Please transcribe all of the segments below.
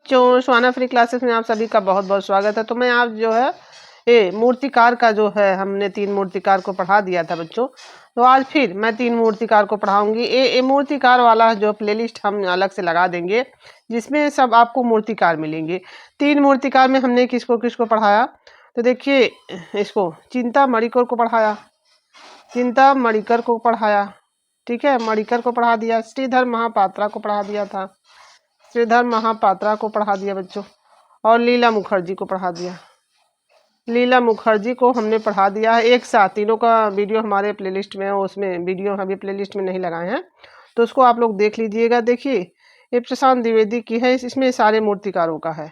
बच्चों, सुहाना free classes में आप सभी का बहुत बहुत स्वागत है। तो मैं आप जो है ये मूर्तिकार का जो है हमने 3 मूर्तिकार को पढ़ा दिया था बच्चों। तो आज फिर मैं 3 मूर्तिकार को पढ़ाऊंगी। ये मूर्तिकार वाला जो प्लेलिस्ट हम अलग से लगा देंगे, जिसमें सब आपको मूर्तिकार मिलेंगे। 3 मूर्तिकार में हमने किसको किसको पढ़ाया, तो देखिए इसको चिंता मणिकर को पढ़ाया, चिंता मणिकर को पढ़ाया, ठीक है, मणिकर को पढ़ा दिया। श्रीधर महापात्रा को पढ़ा दिया था, श्रीधर महापात्रा को पढ़ा दिया बच्चों। और लीला मुखर्जी को पढ़ा दिया, लीला मुखर्जी को हमने पढ़ा दिया है एक साथ। तीनों का वीडियो हमारे प्लेलिस्ट में है, उसमें वीडियो अभी प्लेलिस्ट में नहीं लगाए हैं, तो उसको आप लोग देख लीजिएगा। देखिए ये प्रशांत द्विवेदी की है, इसमें सारे मूर्तिकारों का है।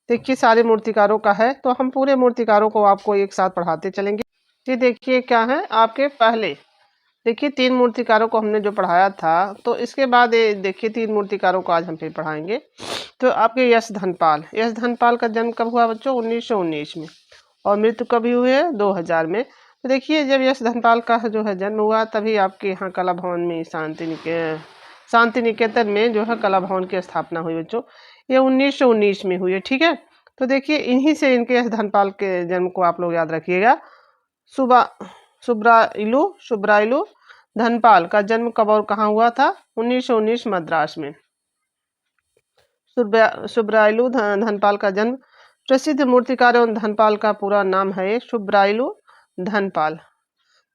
देखिए सारे मूर्तिकारों का है, तो हम पूरे मूर्तिकारों को आपको एक साथ पढ़ाते चलेंगे। ये देखिए क्या है आपके पहले, देखिए 3 मूर्तिकारों को हमने जो पढ़ाया था, तो इसके बाद ये देखिए 3 मूर्तिकारों को आज हम फिर पढ़ाएंगे। तो आपके यश धनपाल, यश धनपाल का जन्म कब हुआ बच्चों? 1919 में, और मृत्यु कभी हुई है? 2000 में। तो देखिए जब यश धनपाल का जो है जन्म हुआ, तभी आपके यहाँ कला भवन में शांति निकेतन में जो है कला भवन की स्थापना हुई बच्चों। ये 1919 में हुई है, ठीक है। तो देखिए इन्हीं से इनके यश धनपाल के जन्म को आप लोग याद रखिएगा। सुब्राइलू धनपाल का जन्म कब और कहाँ हुआ था? 1919 मद्रास में। सुब्राइलू धनपाल का जन्म, प्रसिद्ध मूर्तिकार एवं धनपाल का पूरा नाम है सुब्राइलू धनपाल।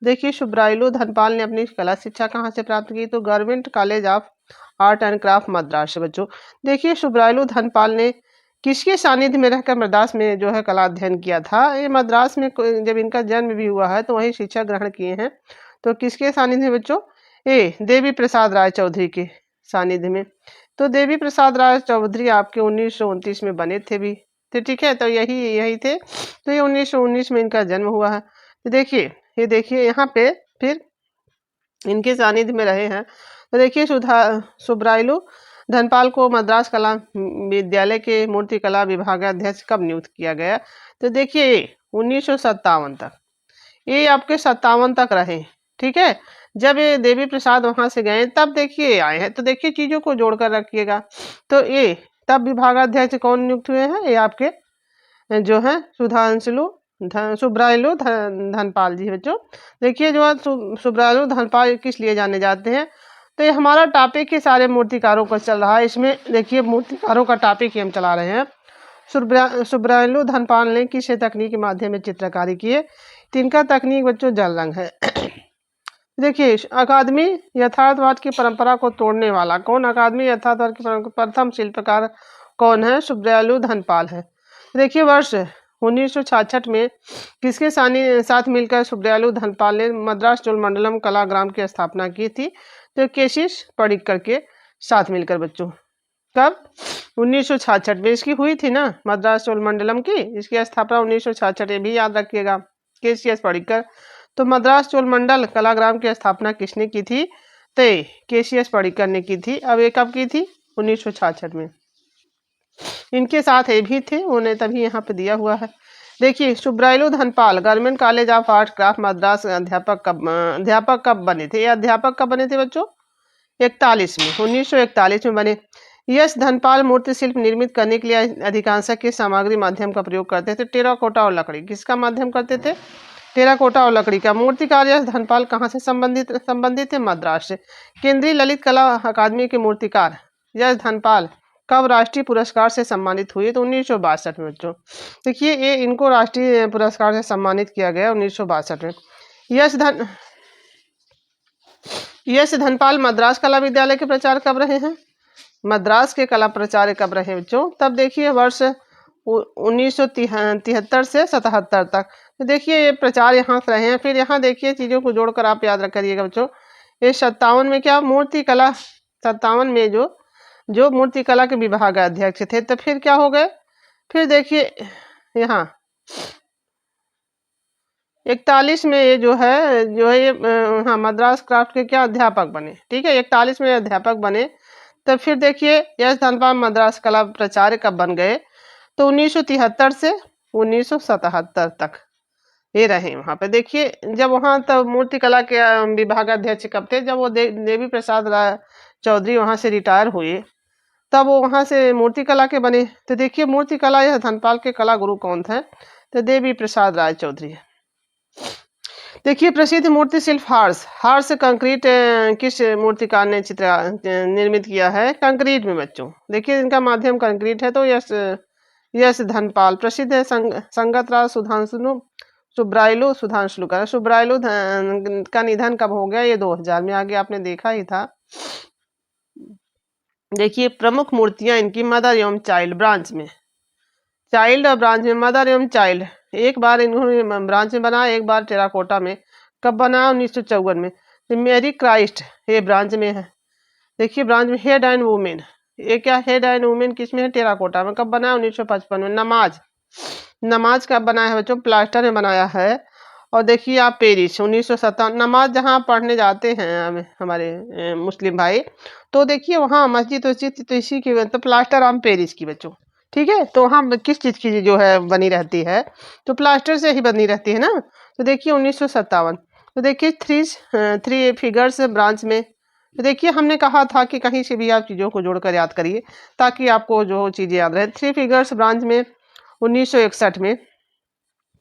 देखिए सुब्राइलू धनपाल ने अपनी कला शिक्षा कहाँ से प्राप्त की? तो government college of art and craft Madras से बच्चों। देखिए सुब्राइलू धनपाल ने किसके सानिध्य में रहकर मद्रास में जो है कला अध्ययन किया था? ये मद्रास में जब इनका जन्म भी हुआ है तो वही शिक्षा ग्रहण किए हैं। तो किसके सानिध्य में बच्चों? ये देवी प्रसाद राय चौधरी के सानिध्य में। तो देवी प्रसाद राय चौधरी आपके 1929 में बने थे भी, तो ठीक है, तो यही थे। तो ये 1919 में इनका जन्म हुआ है। तो देखिए ये देखिए यहाँ पे फिर इनके सानिध्य में रहे हैं। तो देखिए सुब्राइलू धनपाल को मद्रास कला विद्यालय के मूर्ति कला विभागाध्यक्ष कब नियुक्त किया गया? तो देखिए 1957 तक, ये आपके 57 तक रहे, ठीक है। जब ये देवी प्रसाद वहां से गए तब देखिए आए हैं। तो देखिए चीजों को जोड़कर रखिएगा। तो ये तब विभागाध्यक्ष कौन नियुक्त हुए हैं? ये आपके जो है सुब्राइलू धनपाल जी बच्चों। देखिए जो है सुब्राइलू धनपाल किस लिए जाने जाते हैं? तो ये हमारा टॉपिक ही सारे मूर्तिकारों का चल रहा है, इसमें देखिए मूर्तिकारों का टॉपिक ही हम चला रहे हैं। सुब्राइलू धनपाल ने किस तकनीक के माध्यम में चित्रकारी की है? तिनका तकनीक बच्चों जल रंग है। देखिए अकादमी यथार्थवाद की परंपरा को तोड़ने वाला कौन? अकादमी यथार्थवाद की प्रथम शिल्पकार कौन है? सुब्राइलू धनपाल है। देखिए वर्ष 1966 में किसके साथ मिलकर सुब्राइलू धनपाल ने मद्रास चोलमंडलम कलाग्राम की स्थापना की थी? तो केशिश पडिक्कर के साथ मिलकर बच्चों। कब? 1966 में इसकी हुई थी ना, मद्रास चोलमंडलम की, इसकी स्थापना 1966, ये भी याद रखिएगा, केसीएस पडिक्कर। तो मद्रास चोलमंडल कलाग्राम की स्थापना किसने की थी? तो केसीएस पडिक्कर ने की थी। अब ये कब की थी? 1966 में। इनके साथ ये भी थे, उन्हें तभी यहाँ पे दिया हुआ है। देखिए सुब्राइलू Dhanapal government college of art craft Madras अध्यापक कब बने थे? ये अध्यापक कब बने थे बच्चों? 41 में, 1941 में बने। यश धनपाल मूर्ति शिल्प निर्मित करने के लिए अधिकांश की सामग्री माध्यम का प्रयोग करते थे, टेराकोटा और लकड़ी। किसका माध्यम करते थे? टेराकोटा और लकड़ी का। मूर्तिकार यश धनपाल कहाँ से संबंधित थे? मद्रास से। केंद्रीय ललित कला अकादमी के मूर्तिकार यश धनपाल कब राष्ट्रीय पुरस्कार से सम्मानित हुए? तो 1962 में बच्चों। देखिए ये इनको राष्ट्रीय पुरस्कार से सम्मानित किया गया 1962 में। यश धनपाल मद्रास कला विद्यालय के प्राचार्य कब रहे हैं? मद्रास के कला प्राचार्य कब रहे बच्चों? तब देखिए वर्ष 1973 से 77 तक। तो देखिए ये प्राचार्य यहाँ से रहे हैं। फिर यहाँ देखिए चीजों को जोड़कर आप याद करिएगा बच्चों। ये 57 में क्या मूर्ति कला, 57 में जो मूर्ति कला के विभाग अध्यक्ष थे। तो फिर क्या हो गए? फिर देखिए यहाँ 41 में ये जो है ये हाँ मद्रास क्राफ्ट के क्या अध्यापक बने, ठीक है, 41 में अध्यापक बने। तो फिर देखिए यश धनपाल मद्रास कला प्राचार्य कब बन गए? तो 1973 से 1977 तक ये रहे वहां पे। देखिए जब वहां तब मूर्ति कला के विभागाध्यक्ष कब थे? जब वो देवी प्रसाद राय चौधरी वहां से रिटायर हुए, तब वो वहाँ से मूर्ति कला के बने। तो देखिए मूर्ति कला यह धनपाल के कला गुरु कौन थे? तो देवी प्रसाद राय चौधरी। देखिए प्रसिद्ध मूर्ति शिल्प हार्स। हार्स कंक्रीट किस मूर्तिकार ने चित्र निर्मित किया है? कंक्रीट में बच्चों। देखिए इनका माध्यम कंक्रीट है, तो यश यश धनपाल। प्रसिद्ध है संगत राज सुधांशु सुब्रायलु सुधांशु का। सुब्रायलु का निधन कब हो गया? ये 2000 में। आगे आपने देखा ही था। देखिए प्रमुख मूर्तियां इनकी मदर एवं चाइल्ड ब्रांच में। चाइल्ड और ब्रांच में, मदर एवं चाइल्ड। एक बार इन्होंने ब्रांच में बनाया, एक बार टेराकोटा में। कब बना? 1954 में। तो मेरी क्राइस्ट ये ब्रांच में है। देखिए ब्रांच में हेड एंड वुमेन, ये क्या हेड एंड वुमेन किस में है? टेराकोटा में। कब बना? 1955 में। नमाज, नमाज कब बनाया है बच्चों? प्लास्टर में बनाया है। और देखिए आप पेरिस 1957। नमाज जहाँ पढ़ने जाते हैं हमारे मुस्लिम भाई, तो देखिए वहाँ मस्जिद वस्जिद तो इसी की, तो प्लास्टर ऑफ पेरिस की बच्चों। ठीक है, तो वहाँ किस चीज़ की जो है बनी रहती है? तो प्लास्टर से ही बनी रहती है ना। तो देखिए 1957। तो देखिए थ्री फिगर्स ब्रांच में। तो देखिए हमने कहा था कि कहीं से भी आप चीज़ों को जोड़कर याद करिए ताकि आपको जो चीज़ें याद रहे। थ्री फिगर्स ब्रांच में 1961 में।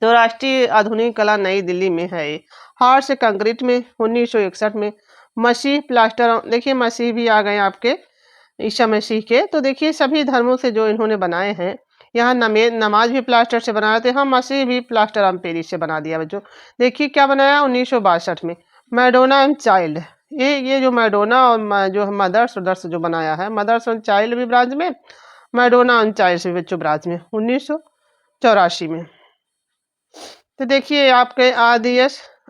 तो राष्ट्रीय आधुनिक कला नई दिल्ली में है ये। हार्स कंक्रीट में 1961 में। मसीह प्लास्टर, देखिए मसीह भी आ गए आपके ईसा मसीह के। तो देखिए सभी धर्मों से जो इन्होंने बनाए हैं। यहाँ नमाज भी प्लास्टर से बनाया था, यहाँ मसीह भी प्लास्टर ऑफ पेरिस से बना दिया बच्चों। देखिए क्या बनाया 1962 में। मैडोना एंड चाइल्ड, ये जो मैडोना और जो मदर्स उदर्स जो बनाया है, मदर्स और चाइल्ड भी ब्रांच में, मैडोना एंड चाइल्ड भी बच्चों ब्रांच में 1984 में। तो देखिए आपके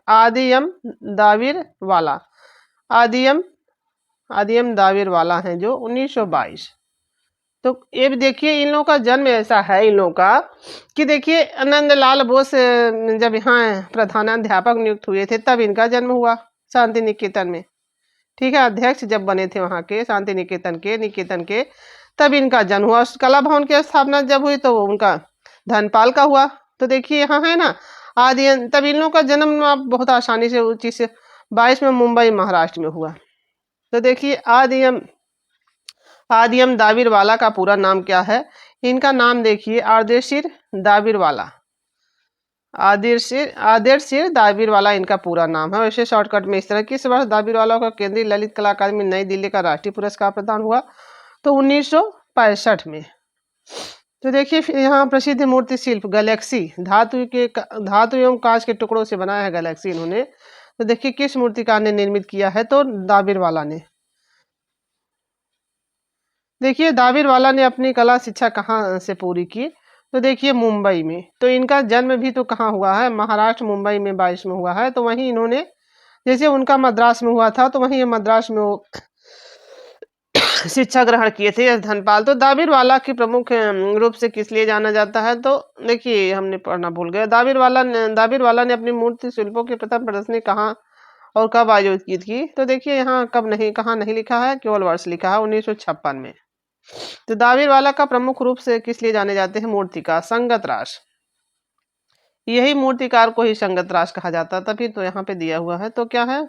आदियम दाविर वाला, आदियम आदियम दाविर वाला है जो 1922। तो ये भी देखिए इन लोगों का जन्म ऐसा है इन लोगों का कि देखिए आनंदलाल बोस जब यहाँ प्रधानाध्यापक नियुक्त हुए थे तब इनका जन्म हुआ शांति निकेतन में। ठीक है, अध्यक्ष जब बने थे वहाँ के शांति निकेतन के तब इनका जन्म हुआ। कला भवन की स्थापना जब हुई तो उनका धनपाल का हुआ। तो देखिए यहाँ है ना आदि, तब इन लोगों का जन्म आप बहुत आसानी से 1922 में मुंबई महाराष्ट्र में हुआ। तो देखिए आदियम दाविरवाला का पूरा नाम क्या है? इनका नाम देखिए आदिरसिर दाविरवाला। आदिरसिर दाविरवाला इनका पूरा नाम है। वैसे शॉर्टकट में इस तरह। किस वर्ष दाविरवाला को केंद्रीय ललित कला अकादमी नई दिल्ली का राष्ट्रीय पुरस्कार प्रदान हुआ? तो 1965 में। तो देखिए यहाँ प्रसिद्ध मूर्ति शिल्प गैलेक्सी, धातु एवं कांच के टुकड़ों से बनाया है गैलेक्सी इन्होंने। तो देखिए किस मूर्तिकार ने निर्मित किया है? तो दाविरवाला ने। देखिए दाविरवाला ने अपनी कला शिक्षा कहाँ से पूरी की? तो देखिए मुंबई में। तो इनका जन्म भी तो कहाँ हुआ है? महाराष्ट्र, मुंबई में 22 में हुआ है। तो वहीं इन्होंने, जैसे उनका मद्रास में हुआ था तो वहीं मद्रास में वो शिक्षा ग्रहण किए थे धनपाल। तो दाविरवाला की प्रमुख रूप से किस लिए जाना जाता है? तो देखिए हमने पढ़ना भूल गए। दाविरवाला ने अपनी मूर्ति शिल्पों की प्रथम प्रदर्शनी कहाँ और कब आयोजित की थी? तो देखिए यहाँ कहाँ नहीं लिखा है, केवल वर्ष लिखा है 1956 में। तो दाविरवाला का प्रमुख रूप से किस लिए जाने जाते हैं? मूर्तिकार संगतराज। यही मूर्तिकार को ही संगतराज कहा जाता है, तभी तो यहाँ पे दिया हुआ है। तो क्या है?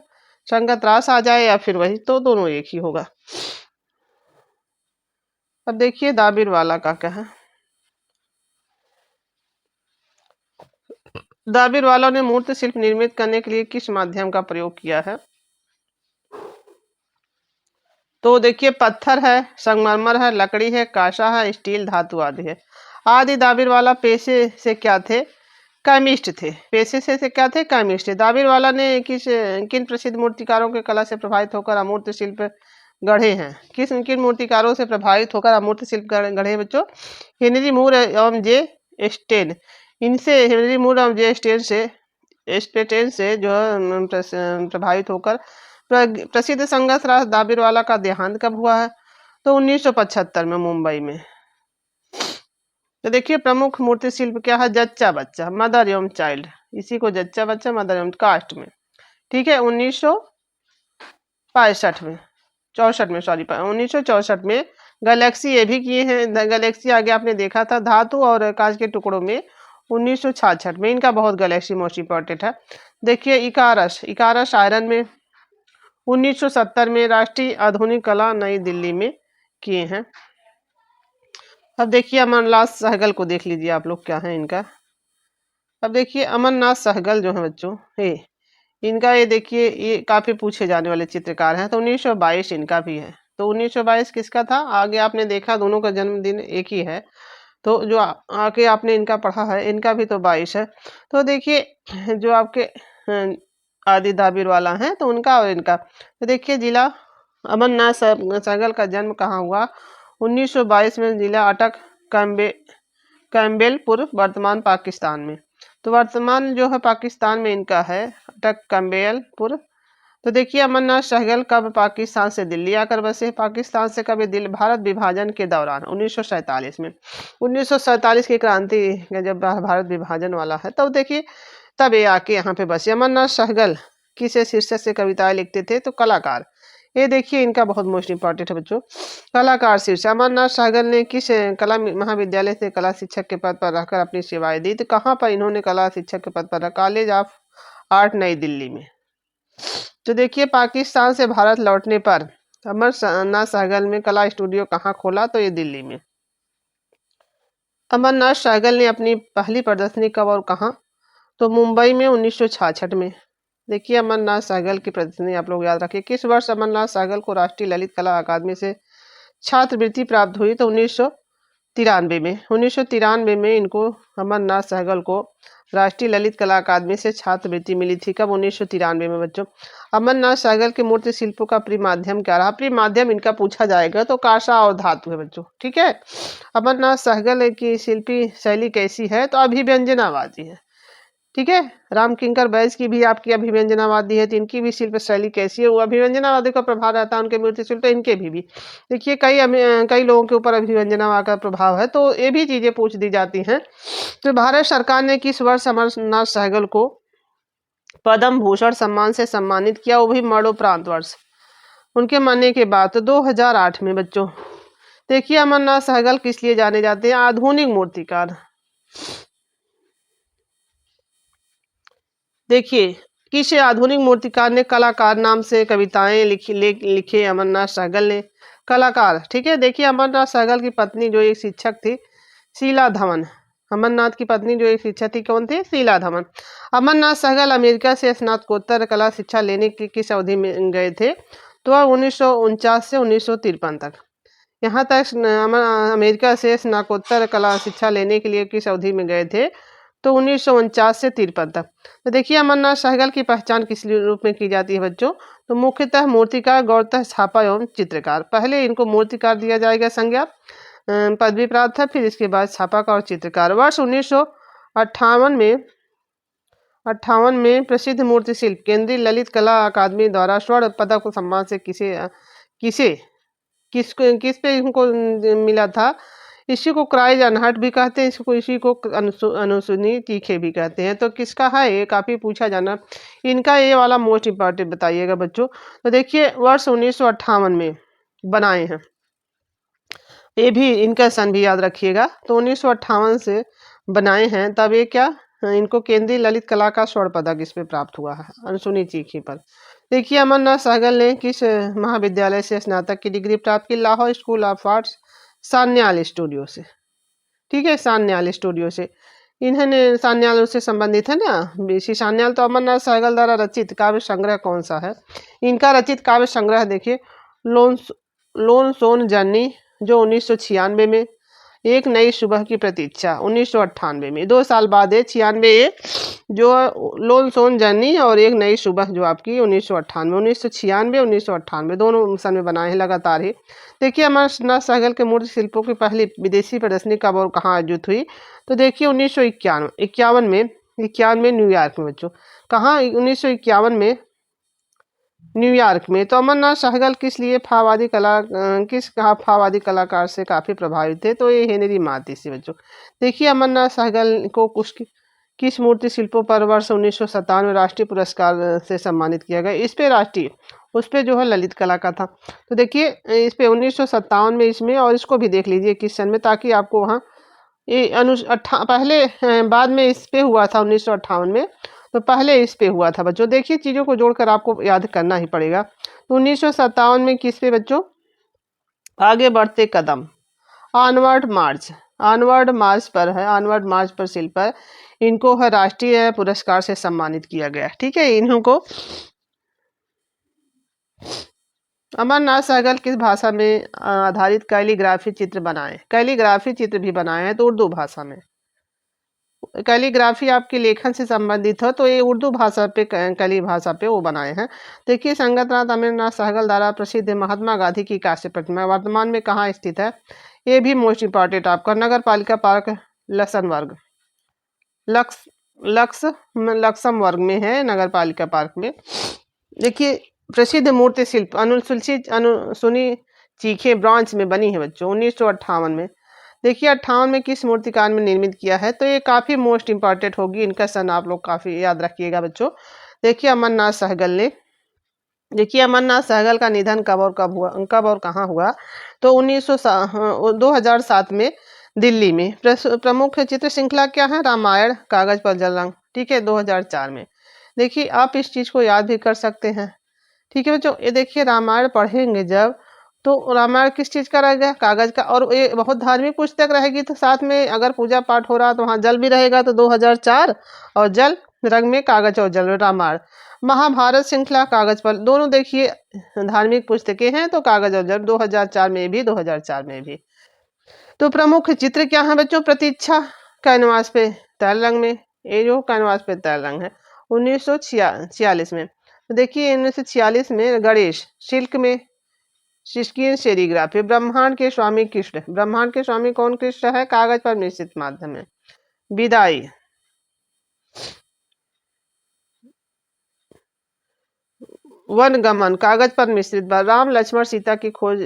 संगतराज आ जाए या फिर वही, तो दोनों एक ही होगा। अब देखिए दाविरवाला का क्या है। दाविरवाला ने मूर्ति शिल्प निर्मित करने के लिए किस माध्यम का प्रयोग किया है? तो देखिए पत्थर है, संगमरमर है, लकड़ी है, कांसा है, स्टील धातु आदि है। आदि दाविरवाला पेशे से क्या थे? केमिस्ट थे। पेशे से क्या थे? केमिस्ट थे। दाविरवाला ने किन प्रसिद्ध मूर्तिकारों के कला से प्रभावित होकर अमूर्त शिल्प गढ़े हैं? किन मूर्तिकारों से प्रभावित होकर अमूर्त शिल्प गढ़े बच्चों? हेनरी मूर एवं जे स्टेन। इनसे हेनरी मूर एवं जे स्टेन से जो प्रभावित होकर प्रसिद्ध संघर्ष राज दाविरवाला का देहांत कब हुआ है? तो 1975 में मुंबई में। तो देखिए प्रमुख मूर्ति शिल्प क्या है? जच्चा बच्चा, मदर एवं चाइल्ड। इसी को जच्चा बच्चा, मदर एवं कास्ट में। ठीक है, 1965 में, 64 में, सॉरी 1964 में। गैलेक्सी ये भी किए हैं। गैलेक्सी आगे आपने देखा था धातु और कांच के टुकड़ों में 1966 में। इनका बहुत गैलेक्सी मोस्ट इंपॉर्टेंट है। देखिए इकारस आयरन में 1970 में। राष्ट्रीय आधुनिक कला नई दिल्ली में किए हैं। अब देखिए अमरनाथ सहगल को देख लीजिए आप लोग, क्या है इनका। अब देखिए अमरनाथ सहगल जो है बच्चों, ये इनका, ये देखिए ये काफी पूछे जाने वाले चित्रकार हैं। तो 1922 इनका भी है। तो 1922 किसका था, आगे आपने देखा दोनों का जन्मदिन एक ही है। तो जो आगे आपने इनका पढ़ा है, इनका भी तो 22 है। तो देखिए जो आपके आदि दाबिर वाला है तो उनका और इनका, तो देखिए जिला अमरनाथ सहगल का जन्म कहाँ हुआ, 1922 में, जिला अटक कैम्बेलपुर, वर्तमान पाकिस्तान में। तो वर्तमान जो है पाकिस्तान में इनका है, अटक कैम्बेलपुर। तो देखिए अमरनाथ सहगल कब पाकिस्तान से दिल्ली आकर बसे, पाकिस्तान से कभी दिल्ली, भारत विभाजन के दौरान 1947 में, 1947 की क्रांति जब भारत विभाजन वाला है तब देखिए तब ये आके यहाँ पे बसे। अमरनाथ सहगल किसे शीर्षक से कविताएं लिखते थे, तो कलाकार। ये देखिए इनका बहुत मोस्ट इंपॉर्टेंट है बच्चों, कलाकार शीर्षक। अमरनाथ सहगल ने किस कला महाविद्यालय से कला शिक्षक के पद पर रहकर अपनी सेवाएं दी, तो कहाँ पर इन्होंने कला शिक्षक के पद पर रखा, कॉलेज ऑफ आर्ट नई दिल्ली में। तो देखिए पाकिस्तान से भारत लौटने पर अमरनाथ सहगल में कला स्टूडियो कहाँ खोला, तो ये दिल्ली में। अमरनाथ सहगल ने अपनी पहली प्रदर्शनी कब और कहाँ, तो मुंबई में 1966 में। देखिए अमरनाथ सहगल की प्रदर्शनी आप लोग याद रखिए। किस वर्ष अमरनाथ सहगल को राष्ट्रीय ललित कला अकादमी से छात्रवृत्ति प्राप्त हुई, तो 1993 में। 1993 में इनको अमरनाथ सहगल को राष्ट्रीय ललित कला अकादमी से छात्रवृत्ति मिली थी। कब, 1993 में बच्चों। अमरनाथ सहगल के मूर्ति शिल्पों का प्रिय माध्यम क्या रहा, प्रिय माध्यम इनका पूछा जाएगा तो कांसा और धातु है बच्चों, ठीक है। अमरनाथ सहगल की शिल्पी शैली कैसी है, तो अभिव्यंजनावादी है, ठीक है। राम किंकर बैज की भी आपकी अभिव्यंजनावादी है, तो इनकी भी शिल्प शैली कैसी है, वो अभिव्यंजनावादी का प्रभाव रहता है उनके मूर्ति शिल्प, इनके भी देखिए कई लोगों के ऊपर अभिव्यंजनावाद का प्रभाव है, तो ये भी चीजें पूछ दी जाती हैं। तो भारत सरकार ने किस वर्ष अमरनाथ सहगल को पद्म भूषण सम्मान से सम्मानित किया, वो भी मरणोपरांत वर्ष उनके मरने के बाद, तो 2008 में बच्चों। देखिए अमरनाथ सहगल किस लिए जाने जाते हैं, आधुनिक मूर्तिकार। देखिए किस आधुनिक मूर्तिकार ने कलाकार नाम से कविताएं लिखे, अमरनाथ सहगल ने, कलाकार, ठीक है। देखिए अमरनाथ सहगल की पत्नी जो एक शिक्षक थी, शीला धवन। अमरनाथ की पत्नी जो एक शिक्षक थी, कौन थी, शीला धवन। अमरनाथ सहगल अमेरिका से स्नातकोत्तर कला शिक्षा लेने की किस अवधि में गए थे, तो 1949 से 1953 तक। यहाँ तक अमेरिका से स्नातकोत्तर कला शिक्षा लेने के लिए किस अवधि में गए थे, तो 1949 से 53 तक। तो देखिए अमरनाथ सहगल की पहचान किस रूप में की जाती है बच्चों, तो मुख्यतः मूर्तिकार, गौरतः छापा एवं चित्रकार। पहले इनको मूर्तिकार दिया जाएगा संज्ञा, पदवी प्राप्त है, फिर इसके बाद छापाकार और चित्रकार। वर्ष 1958 में प्रसिद्ध मूर्ति शिल्प केंद्रीय ललित कला अकादमी द्वारा स्वर्ण पदक सम्मान से किस पे इनको मिला था, इसी को क्राइज अनहट भी कहते हैं, इसी को अनुसुनी तीखे भी कहते हैं। तो किसका है, ये काफी पूछा जाना, इनका ये वाला मोस्ट इम्पोर्टेंट बताइएगा बच्चों। तो देखिए वर्ष 1958 में बनाए हैं, ये भी इनका सन भी याद रखिएगा। तो 1958 से बनाए हैं, तब ये क्या, इनको केंद्रीय ललित कला का स्वर्ण पदक इस पे प्राप्त हुआ है, अनसुनी चीखी पर। देखिए अमरनाथ सहगल ने किस महाविद्यालय से स्नातक की डिग्री प्राप्त की, Lahore school of arts, Sanyal studio से, ठीक है, सान्याल स्टूडियो से। इन्होंने सान्याल से संबंधित है ना, इसी सान्याल। तो अमरनाथ सहगल द्वारा रचित काव्य संग्रह कौन सा है, इनका रचित काव्य संग्रह देखिए लोन सोन जर्नी जो 1996 में, एक नई सुबह की प्रतीक्षा 1998 में, 2 साल बाद है 96 जो लोन सोन जर्नी और एक नई सुबह जो आपकी 1998, 1996 1998 दोनों सन में बनाए हैं लगातार ही। देखिए अमरनाथ सहगल के मूर्ति शिल्पों की पहली विदेशी प्रदर्शनी कब और कहाँ आयोजित हुई, तो देखिए 1951 में न्यूयॉर्क में बच्चों। कहाँ, 1951 में न्यूयॉर्क में। तो अमरनाथ सहगल किस फावादी कलाकार से काफी प्रभावित थे, तो ये हेनरी मातिस बच्चों। देखिए अमरनाथ सहगल को किस मूर्ति शिल्पों पर वर्ष 1957 राष्ट्रीय पुरस्कार से सम्मानित किया गया, इस पे राष्ट्रीय, उस पे जो है ललित कला का था। तो देखिए इस पे 1957 में इसमें, और इसको भी देख लीजिए किस सन में, ताकि आपको वहाँ पहले बाद में इस पे हुआ था 1958 में, तो पहले इस पे हुआ था बच्चों। देखिए चीज़ों को जोड़कर आपको याद करना ही पड़ेगा। तो 1957 में किस पे बच्चों, आगे बढ़ते कदम, ऑनवर्ड मार्च पर है, ऑनवर्ड मार्च पर शिल्प है, इनको है राष्ट्रीय पुरस्कार से सम्मानित किया गया। ठीक है, इन्हों को अमरनाथ सहगल किस भाषा में आधारित कैलीग्राफी चित्र बनाए? कैलीग्राफी चित्र भी बनाए हैं तो उर्दू भाषा में। कैलीग्राफी आपके लेखन से संबंधित हो तो ये उर्दू भाषा पे, कैली भाषा पे वो बनाए हैं। देखिए, संगतनाथ अमरनाथ सहगल द्वारा प्रसिद्ध महात्मा गांधी की कांस्य प्रतिमा वर्तमान में कहाँ स्थित है? ये भी मोस्ट इम्पॉर्टेंट आपका नगर पालिका पार्क लक्समबर्ग, लक्समबर्ग में है, नगर पालिका पार्क में। देखिए, प्रसिद्ध मूर्ति शिल्प अनुसुनी चीखे ब्रॉन्ज में बनी है बच्चों 1958 में। देखिए, 58 में किस मूर्तिकार में निर्मित किया है? तो ये काफी मोस्ट इंपॉर्टेंट होगी, इनका सन आप लोग काफी याद रखिएगा बच्चों। देखिए, अमरनाथ सहगल ने, देखिए अमरनाथ सहगल का निधन कब और कहाँ हुआ? तो 2007 में दिल्ली में। प्रमुख चित्र श्रृंखला क्या है? रामायण, कागज पर जल रंग। ठीक है, 2004 में। देखिए, आप इस चीज को याद भी कर सकते हैं। ठीक है बच्चों, ये देखिए रामायण पढ़ेंगे जब, तो रामायण किस चीज का रहेगा? कागज का। और ये बहुत धार्मिक पुस्तक रहेगी, तो साथ में अगर पूजा पाठ हो रहा तो वहाँ जल भी रहेगा, तो 2004। और जल रंग में कागज और जल, रामायण। महाभारत श्रृंखला कागज पर, दोनों देखिए धार्मिक पुस्तकें हैं, तो कागज और जल 2004 में भी, 2004 में भी। तो प्रमुख चित्र क्या है बच्चों? प्रतीक्षा कैनवास पे तैल रंग में, ये जो कैनवास पे तैल रंग है 1946 में। तो देखिए 1946 में गणेश सिल्क में सिस्कीन सेरीग्राफी। ब्रह्मांड के स्वामी कृष्ण, ब्रह्मांड के स्वामी कौन? कृष्ण है, कागज पर मिश्रित माध्यम में। विदाई, वनगमन, कागज पर मिश्रित बार। राम लक्ष्मण सीता की खोज,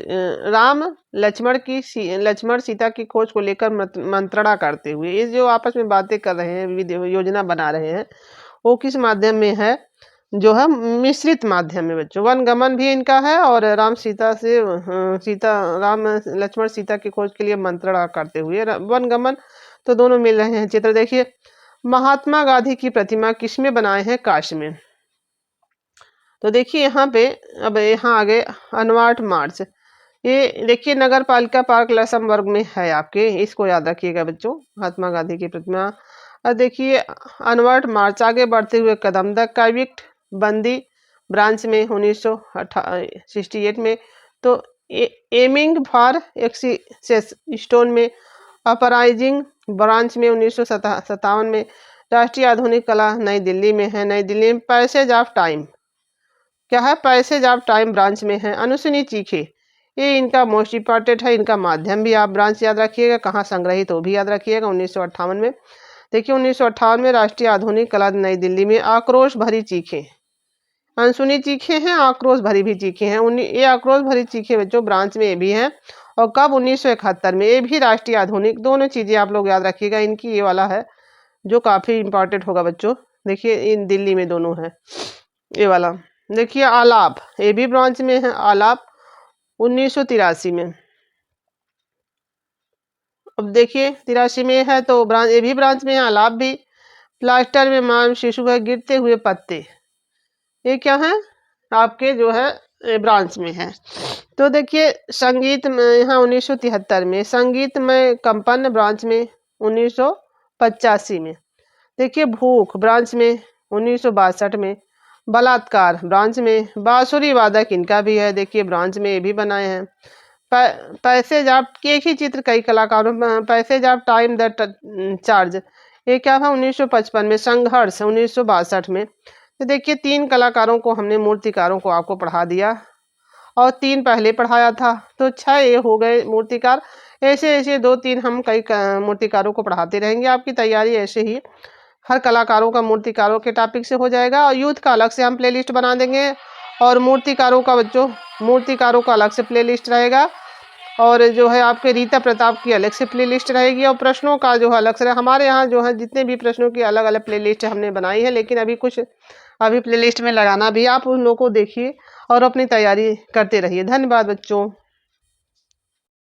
राम लक्ष्मण सीता की खोज को लेकर मंत्रणा करते हुए, ये जो आपस में बातें कर रहे हैं, योजना बना रहे हैं, वो किस माध्यम में है? जो है मिश्रित माध्यम में बच्चों। वनगमन भी इनका है, और राम लक्ष्मण सीता की खोज के लिए मंत्रणा करते हुए वनगमन, तो दोनों मिल रहे हैं चित्र। देखिए, महात्मा गांधी की प्रतिमा किसमें बनाए हैं? काश में। तो देखिए यहाँ पे, अब यहाँ आगे अनवार्ड मार्च, ये देखिए नगर पालिका पार्क लक्समबर्ग में है आपके, इसको याद रखिएगा बच्चों, महात्मा गांधी की प्रतिमा। और देखिए अनवर्ड मार्च, आगे बढ़ते हुए कदम, द कैविक्ट बंदी ब्रांच में 1968 में। तो एमिंग फॉर एक्सेस स्टोन में, अपराइजिंग ब्रांच में 1957 में। राष्ट्रीय आधुनिक कला नई दिल्ली में है, नई दिल्ली में। पैसेज ऑफ टाइम क्या है? पैसेज ऑफ टाइम ब्रांच में है। अनुसुनी चीखे, ये इनका मोस्ट इम्पॉर्टेंट है, इनका माध्यम भी आप ब्रांच याद रखिएगा, कहाँ संग्रहित वो भी याद रखिएगा 1958 में। देखिए 1958 में राष्ट्रीय आधुनिक कला नई दिल्ली में। आक्रोश भरी चीखें, अनसुनी चीखें हैं, आक्रोश भरी भी चीखें हैं। ये आक्रोश भरी चीखें बच्चों ब्रांच में ये भी हैं। और कब? 1971 में। ये भी राष्ट्रीय आधुनिक, दोनों चीजें आप लोग याद रखिएगा। इनकी ये वाला है जो काफी इंपॉर्टेंट होगा बच्चों। देखिए इन दिल्ली में दोनों है, ये वाला। देखिए आलाप, ये भी ब्रांच में है, आलाप 1983 में। अब देखिए 83 में है तो ब्रांच, ये भी ब्रांच में है, आलाप भी। प्लास्टर में मां शिशु है, गिरते हुए पत्ते, ये क्या है? आपके जो है ब्रांच में है। तो देखिए संगीत में यहाँ 1973 में, संगीत में कंपन ब्रांच में 1985 में। देखिए भूख ब्रांच में 1962 में। बलात्कार ब्रांच में। बांसुरी वादक इनका भी है, देखिए ब्रांच में ये भी बनाए हैं। पैसेज ऑफ, एक ही चित्र कई कलाकारों में। Passage of time the charge, ये क्या था? 1955 में। संघर्ष 1962 में। तो देखिए 3 कलाकारों को हमने, मूर्तिकारों को आपको पढ़ा दिया, और 3 पहले पढ़ाया था, तो 6 ये हो गए मूर्तिकार। ऐसे ऐसे 2-3 हम कई मूर्तिकारों को पढ़ाते रहेंगे। आपकी तैयारी ऐसे ही हर कलाकारों का, मूर्तिकारों के टॉपिक से हो जाएगा। और यूथ का अलग से हम प्लेलिस्ट बना देंगे, और मूर्तिकारों का बच्चों, मूर्तिकारों का अलग से प्लेलिस्ट रहेगा। और जो है आपके रीता प्रताप की अलग से प्लेलिस्ट रहेगी, और प्रश्नों का जो है अलग से। हमारे यहाँ जो है जितने भी प्रश्नों की अलग अलग प्लेलिस्ट हमने बनाई है, लेकिन अभी प्लेलिस्ट में लगाना भी, आप उन लोगों को देखिए और अपनी तैयारी करते रहिए। धन्यवाद बच्चों।